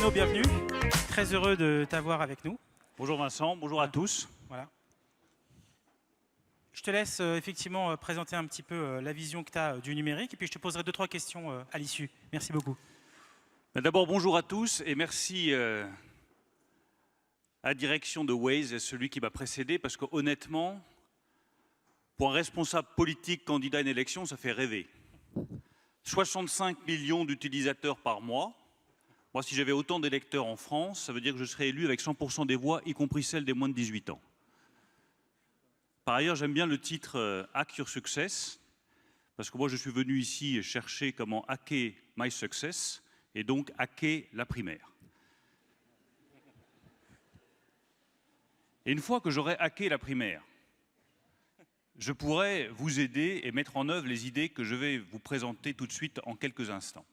Bruno, bienvenue. Très heureux de t'avoir avec nous. Bonjour Vincent, bonjour à tous. Voilà. Je te laisse effectivement présenter un petit peu la vision que tu as du numérique et puis je te poserai 2-3 questions à l'issue. Merci beaucoup. D'abord, bonjour à tous et merci à la direction de Waze, celui qui m'a précédé, parce que honnêtement, pour un responsable politique candidat à une élection, ça fait rêver. 65 millions d'utilisateurs par mois. Moi, si j'avais autant d'électeurs en France, ça veut dire que je serais élu avec 100% des voix, y compris celles des moins de 18 ans. Par ailleurs, j'aime bien le titre Hack Your Success, parce que moi, je suis venu ici chercher comment hacker my success, et donc hacker la primaire. Et une fois que j'aurai hacké la primaire, je pourrai vous aider et mettre en œuvre les idées que je vais vous présenter tout de suite en quelques instants.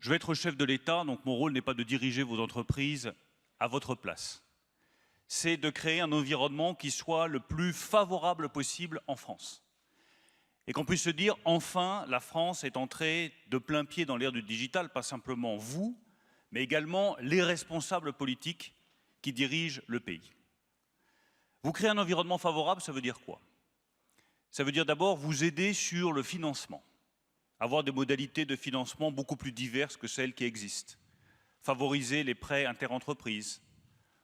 Je vais être chef de l'État, donc mon rôle n'est pas de diriger vos entreprises à votre place. C'est de créer un environnement qui soit le plus favorable possible en France. Et qu'on puisse se dire, enfin, la France est entrée de plein pied dans l'ère du digital, pas simplement vous, mais également les responsables politiques qui dirigent le pays. Vous créez un environnement favorable, ça veut dire quoi? Ça veut dire d'abord vous aider sur le financement, avoir des modalités de financement beaucoup plus diverses que celles qui existent, favoriser les prêts interentreprises,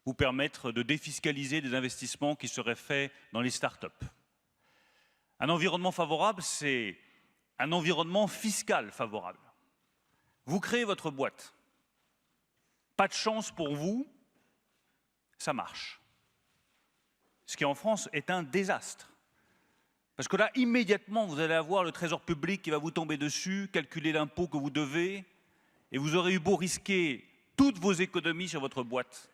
vous permettre de défiscaliser des investissements qui seraient faits dans les start-up. Un environnement favorable, c'est un environnement fiscal favorable. Vous créez votre boîte. Pas de chance pour vous, ça marche. Ce qui en France est un désastre. Parce que là, immédiatement, vous allez avoir le Trésor public qui va vous tomber dessus, calculer l'impôt que vous devez, et vous aurez eu beau risquer toutes vos économies sur votre boîte.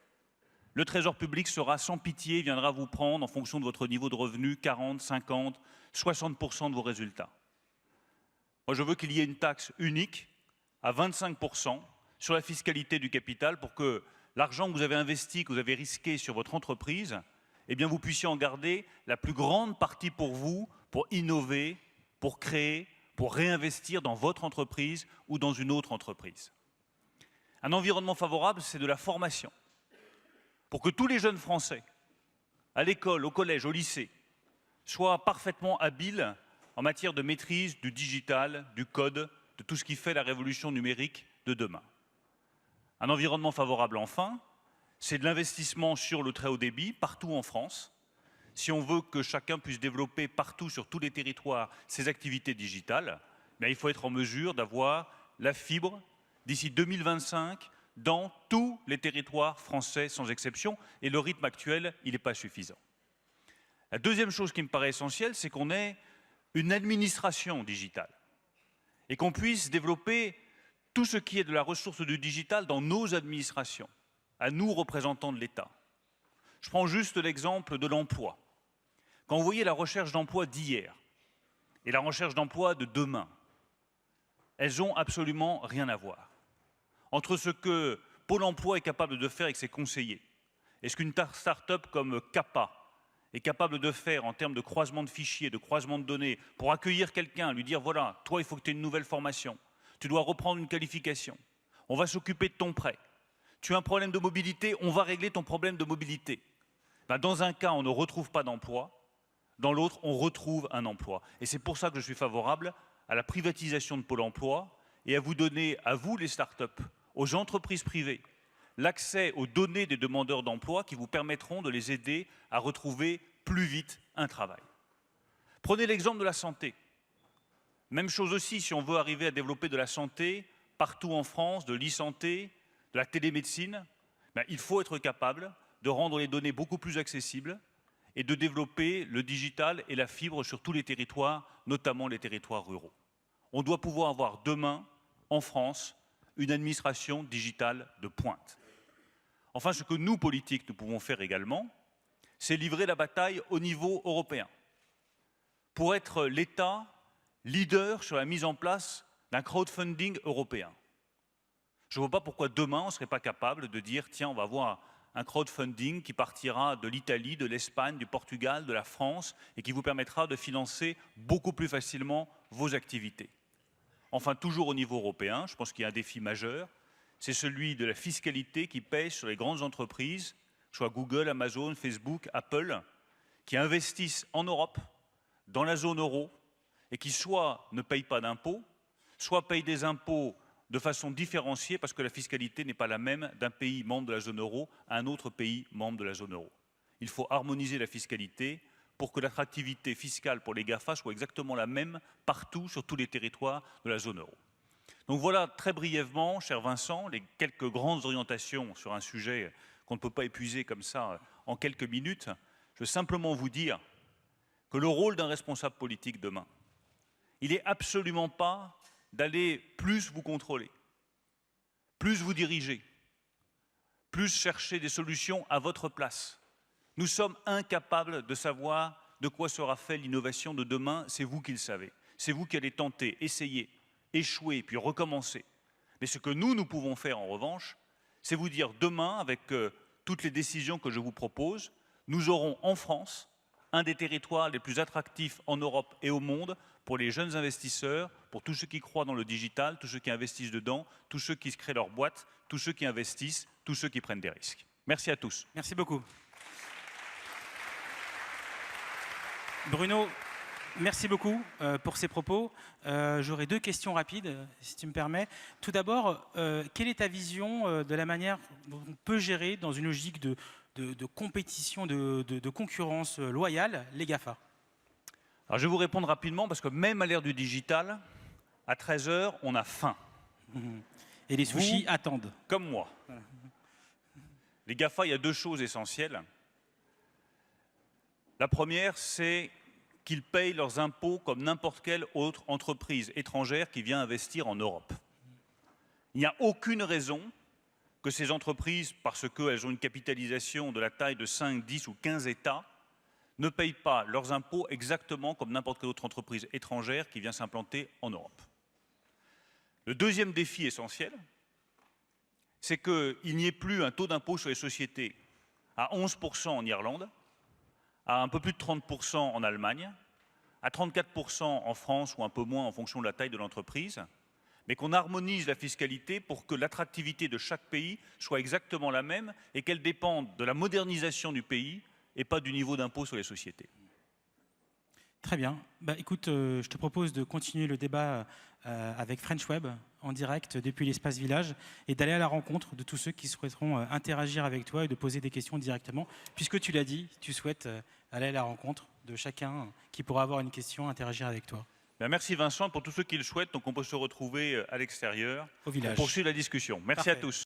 Le Trésor public sera sans pitié, viendra vous prendre en fonction de votre niveau de revenu, 40, 50, 60% de vos résultats. Moi, je veux qu'il y ait une taxe unique à 25% sur la fiscalité du capital pour que l'argent que vous avez investi, que vous avez risqué sur votre entreprise, eh bien, vous puissiez en garder la plus grande partie pour vous, pour innover, pour créer, pour réinvestir dans votre entreprise ou dans une autre entreprise. Un environnement favorable, c'est de la formation. Pour que tous les jeunes Français, à l'école, au collège, au lycée, soient parfaitement habiles en matière de maîtrise du digital, du code, de tout ce qui fait la révolution numérique de demain. Un environnement favorable, enfin, c'est de l'investissement sur le très haut débit, partout en France. Si on veut que chacun puisse développer partout, sur tous les territoires, ses activités digitales, il faut être en mesure d'avoir la fibre d'ici 2025 dans tous les territoires français sans exception. Et le rythme actuel, il n'est pas suffisant. La deuxième chose qui me paraît essentielle, c'est qu'on ait une administration digitale et qu'on puisse développer tout ce qui est de la ressource du digital dans nos administrations, à nous, représentants de l'État. Je prends juste l'exemple de l'emploi. Quand vous voyez la recherche d'emploi d'hier et la recherche d'emploi de demain, elles n'ont absolument rien à voir. Entre ce que Pôle emploi est capable de faire avec ses conseillers et ce qu'une start-up comme CAPA est capable de faire en termes de croisement de fichiers, de croisement de données, pour accueillir quelqu'un, lui dire, voilà, toi, il faut que tu aies une nouvelle formation, tu dois reprendre une qualification, on va s'occuper de ton prêt. Tu as un problème de mobilité, on va régler ton problème de mobilité. Dans un cas, on ne retrouve pas d'emploi, dans l'autre, on retrouve un emploi. Et c'est pour ça que je suis favorable à la privatisation de Pôle emploi et à vous donner, à vous les start-up, aux entreprises privées, l'accès aux données des demandeurs d'emploi qui vous permettront de les aider à retrouver plus vite un travail. Prenez l'exemple de la santé. Même chose aussi, si on veut arriver à développer de la santé partout en France, de l'e-santé, de la télémédecine, il faut être capable de rendre les données beaucoup plus accessibles et de développer le digital et la fibre sur tous les territoires, notamment les territoires ruraux. On doit pouvoir avoir demain, en France, une administration digitale de pointe. Enfin, ce que nous, politiques, nous pouvons faire également, c'est livrer la bataille au niveau européen pour être l'État leader sur la mise en place d'un crowdfunding européen. Je ne vois pas pourquoi demain, on ne serait pas capable de dire « tiens, on va avoir un crowdfunding qui partira de l'Italie, de l'Espagne, du Portugal, de la France et qui vous permettra de financer beaucoup plus facilement vos activités. » Enfin, toujours au niveau européen, je pense qu'il y a un défi majeur, c'est celui de la fiscalité qui pèse sur les grandes entreprises, soit Google, Amazon, Facebook, Apple, qui investissent en Europe, dans la zone euro, et qui soit ne payent pas d'impôts, soit payent des impôts de façon différenciée parce que la fiscalité n'est pas la même d'un pays membre de la zone euro à un autre pays membre de la zone euro. Il faut harmoniser la fiscalité pour que l'attractivité fiscale pour les GAFA soit exactement la même partout, sur tous les territoires de la zone euro. Donc voilà très brièvement, cher Vincent, les quelques grandes orientations sur un sujet qu'on ne peut pas épuiser comme ça en quelques minutes. Je veux simplement vous dire que le rôle d'un responsable politique demain, il n'est absolument pas d'aller plus vous contrôler, plus vous diriger, plus chercher des solutions à votre place. Nous sommes incapables de savoir de quoi sera faite l'innovation de demain, c'est vous qui le savez. C'est vous qui allez tenter, essayer, échouer, puis recommencer. Mais ce que nous pouvons faire en revanche, c'est vous dire demain, avec toutes les décisions que je vous propose, nous aurons en France un des territoires les plus attractifs en Europe et au monde pour les jeunes investisseurs, pour tous ceux qui croient dans le digital, tous ceux qui investissent dedans, tous ceux qui se créent leur boîte, tous ceux qui investissent, tous ceux qui prennent des risques. Merci à tous. Merci beaucoup. Bruno, merci beaucoup pour ces propos. J'aurais deux questions rapides, si tu me permets. Tout d'abord, quelle est ta vision de la manière dont on peut gérer dans une logique de compétition, de concurrence loyale, les GAFA? Alors je vais vous répondre rapidement parce que même à l'ère du digital, à 13 h, on a faim. Et les sushis attendent. Comme moi. Les GAFA, il y a deux choses essentielles. La première, c'est qu'ils payent leurs impôts comme n'importe quelle autre entreprise étrangère qui vient investir en Europe. Il n'y a aucune raison que ces entreprises, parce qu'elles ont une capitalisation de la taille de 5, 10 ou 15 États, ne payent pas leurs impôts exactement comme n'importe quelle autre entreprise étrangère qui vient s'implanter en Europe. Le deuxième défi essentiel, c'est qu'il n'y ait plus un taux d'impôt sur les sociétés à 11% en Irlande, à un peu plus de 30% en Allemagne, à 34% en France ou un peu moins en fonction de la taille de l'entreprise, mais qu'on harmonise la fiscalité pour que l'attractivité de chaque pays soit exactement la même et qu'elle dépende de la modernisation du pays et pas du niveau d'impôt sur les sociétés. Très bien. Bah, écoute, je te propose de continuer le débat avec French Web en direct depuis l'espace village et d'aller à la rencontre de tous ceux qui souhaiteront interagir avec toi et de poser des questions directement. Puisque tu l'as dit, tu souhaites aller à la rencontre de chacun qui pourra avoir une question, interagir avec toi. Bien, merci Vincent. Pour tous ceux qui le souhaitent, donc on peut se retrouver à l'extérieur au village pour poursuivre la discussion. Merci. Parfait. À tous.